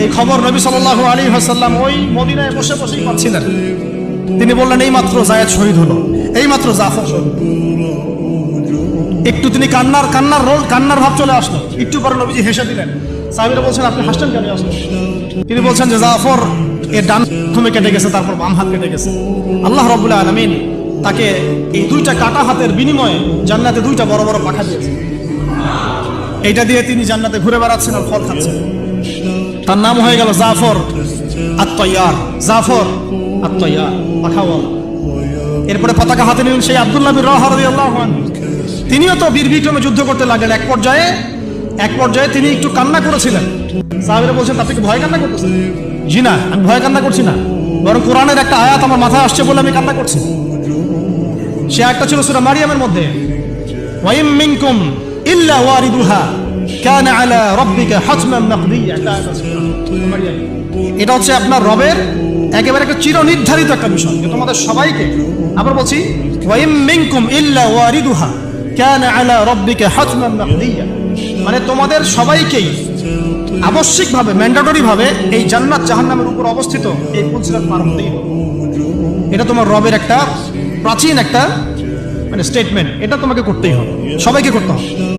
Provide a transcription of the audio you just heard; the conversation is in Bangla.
এই খবর নবী সাল্লাল্লাহু আলাইহি ওয়াসাল্লাম ওই মদিনায় বসে বসেই পাচ্ছিলেন। তিনি বললেন, এই মাত্র যায়েদ শহীদ হলো, এই মাত্র জাফর শহীদ। একটু তিনি কান্নার ভাব চলে আসলো। একটু পরে নবীজি হেসে দিলেন। সাহাবীরা বলছেন, আপনি হাসছেন কেন? তিনি বলছেন যে জাফর এর ডান হাত কেটে গেছে, তারপর বাম হাত কেটে গেছে। আল্লাহ রাব্বুল আলামিন তাকে এই দুইটা কাটা হাতের বিনিময়ে জান্নাতে দুইটা বড় বড় পাখা দিয়েছে। এইটা দিয়ে তিনি জান্নাতে ঘুরে বেড়াচ্ছেন আর ফল খাচ্ছেন। তার নাম হয়ে গেল জাফর আত-তাইয়ার। জাফর আত-তাইয়ার, পাখাওয়ালা। এরপরে পতাকা হাতে নিলেন সেই আব্দুল্লাহ বিন রাওয়াহা রাদিয়াল্লাহু আনহু। তিনিও তো বীর বিক্রমে যুদ্ধ করতে লাগলেন। এক পর্যায়ে তিনি একটু কান্না করেছিলেন। সাহাবীরা বলছেন, আপনি কি ভয় কান্না করতেছেন? জি না, আমি ভয় কান্না করছি না, বরং কোরআনের একটা আয়াত আমার মাথায় আসছে বলে আমি কান্না করছি। সে আয়াতটা ছিল সূরা মারিয়ামের মধ্যে, ওয়া ইম মিনকুম ইল্লা ওয়ারিদুহা কানা আলা রাব্বিকা হাতমান মাকদিয়া। এটা হচ্ছে আপনার রবের একেবারে একটা চিরনির্ধারিত একটা বিষয়, যে তোমাদের সবাইকে, আবার বলছি, ওয়া ইম মিনকুম ইল্লা ওয়ারিদুহা কানা আলা রাব্বিকা হাতমান মাকদিয়া, মানে তোমাদের সবাইকেই আবশ্যিকভাবে, ম্যান্ডেটরি ভাবে এই জান্নাত জাহান্নামের উপর অবস্থিত এই পুলসিরাত পার হতেই হবে। এটা তোমার রবের একটা প্রাচীন একটা মানে স্টেটমেন্ট, এটা তোমাকে করতেই হবে, সবাইকে করতে হবে।